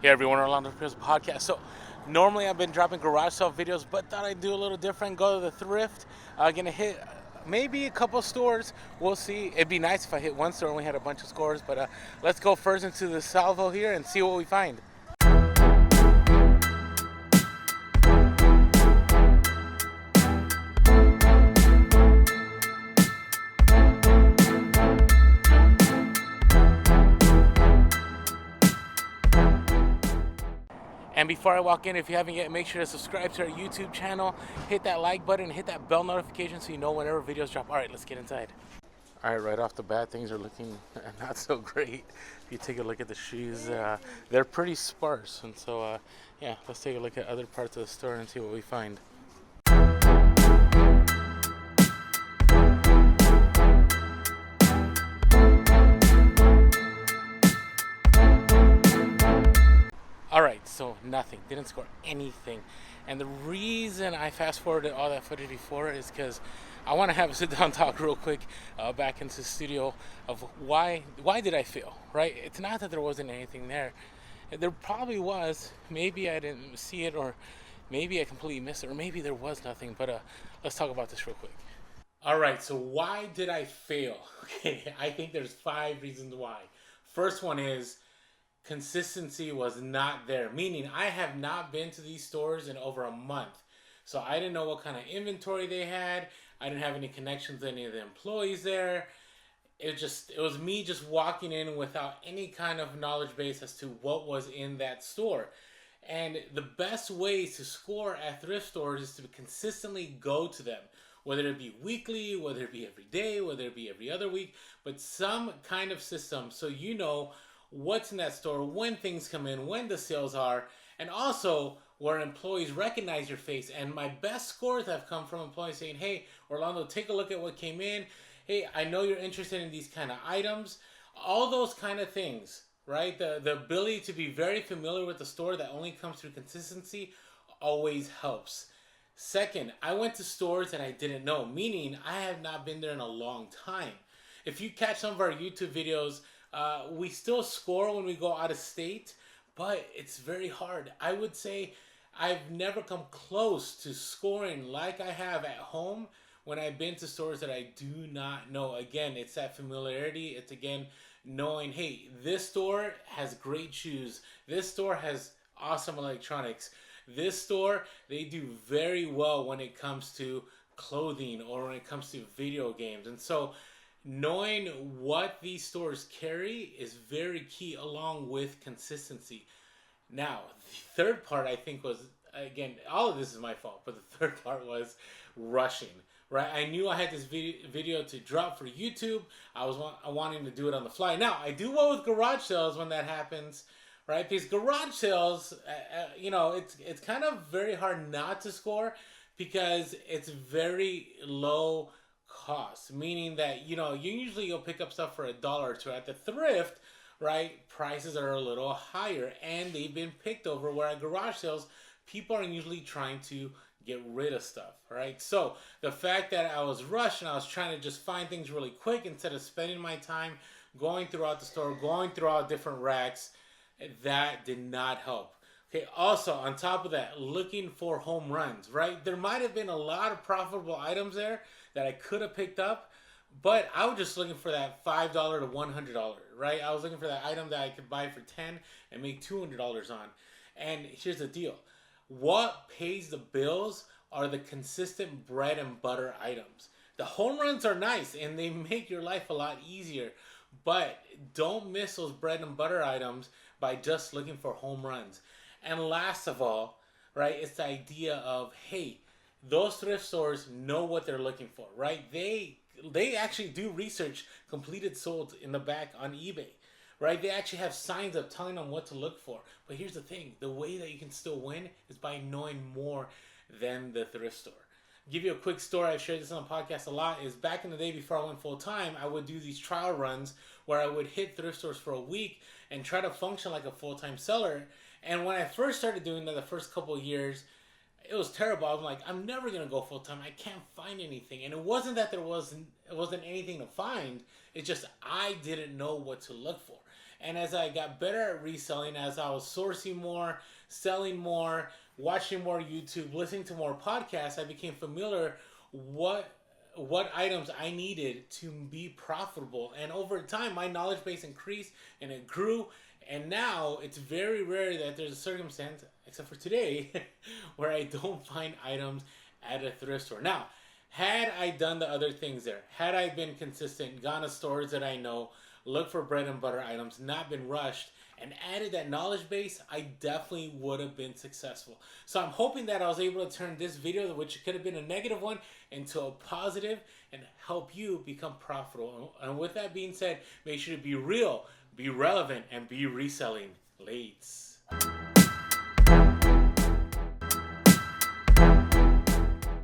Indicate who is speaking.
Speaker 1: Hey everyone, Orlando Chris podcast. So normally I've been dropping garage sale videos, but thought I'd do a little different. Go to the thrift. Gonna hit maybe a couple stores. We'll see. It'd be nice if I hit one store and we had a bunch of scores. But let's go first into the salvo here and see what we find. And before I walk in, if you haven't yet, make sure to subscribe to our YouTube channel, hit that like button, hit that bell notification so you know whenever videos drop. All right, let's get inside. All right, right off the bat, things are looking not so great. If you take a look at the shoes, they're pretty sparse. And so, yeah, let's take a look at other parts of the store and see what we find. Alright, so nothing. Didn't score anything. And the reason I fast forwarded all that footage before is because I want to have a sit down talk real quick back into the studio of why did I fail, right? It's not that there wasn't anything there. There probably was. Maybe I didn't see it, or maybe I completely missed it, or maybe there was nothing. But let's talk about this real quick. Alright, so why did I fail? Okay, I think there's 5 reasons why. First one is consistency was not there, meaning I have not been to these stores in over a month, so I didn't know what kind of inventory they had. I didn't have any connections to any of the employees there. It was me just walking in without any kind of knowledge base as to what was in that store. And the best way to score at thrift stores is to consistently go to them, whether it be weekly, whether it be every day, whether it be every other week, but some kind of system so you know what's in that store, when things come in, when the sales are, and also where employees recognize your face. And my best scores have come from employees saying, hey, Orlando, take a look at what came in. Hey, I know you're interested in these kind of items. All those kind of things, right? The ability to be very familiar with the store that only comes through consistency always helps. Second, I went to stores that I didn't know, meaning I have not been there in a long time. If you catch some of our YouTube videos, we still score when we go out of state, but it's very hard. I would say I've never come close to scoring like I have at home when I've been to stores that I do not know. Again, it's that familiarity. It's, again, knowing, hey, this store has great shoes. This store has awesome electronics. This store, they do very well when it comes to clothing or when it comes to video games. And so knowing what these stores carry is very key, along with consistency. Now, the third part I think was, again, all of this is my fault, but the third part was rushing, right? I knew I had this video to drop for YouTube. I was wanting to do it on the fly. Now, I do well with garage sales when that happens, right? Because garage sales, it's kind of very hard not to score because it's very low cost, meaning that you'll pick up stuff for $1 or $2 at the thrift, right? Prices are a little higher and they've been picked over, where at garage sales people are usually trying to get rid of stuff, right? So the fact that I was rushed and I was trying to just find things really quick instead of spending my time going throughout the store, going throughout different racks, that did not help. Okay, also, on top of that, looking for home runs, right? There might have been a lot of profitable items there that I could have picked up, but I was just looking for that $5 to $100, right? I was looking for that item that I could buy for $10 and make $200 on. And here's the deal. What pays the bills are the consistent bread and butter items. The home runs are nice and they make your life a lot easier, but don't miss those bread and butter items by just looking for home runs. And last of all, right, it's the idea of, hey, those thrift stores know what they're looking for, right? They actually do research completed sold in the back on eBay, right? They actually have signs up telling them what to look for. But here's the thing. The way that you can still win is by knowing more than the thrift store. Give you a quick story. I've shared this on the podcast a lot. Is back in the day before I went full time, I would do these trial runs where I would hit thrift stores for a week and try to function like a full-time seller. And when I first started doing that, the first couple of years, it was terrible. I was like, I'm never gonna go full time. I can't find anything. And it wasn't that it wasn't anything to find. It's just I didn't know what to look for. And as I got better at reselling, as I was sourcing more, selling more, watching more YouTube, listening to more podcasts, I became familiar what items I needed to be profitable. And over time, my knowledge base increased and it grew. And now it's very rare that there's a circumstance, except for today, where I don't find items at a thrift store. Now, had I done the other things there, had I been consistent, gone to stores that I know, looked for bread and butter items, not been rushed, and added that knowledge base, I definitely would have been successful. So I'm hoping that I was able to turn this video, which could have been a negative one, into a positive and help you become profitable. And with that being said, make sure to be real, be relevant, and be reselling. Lates.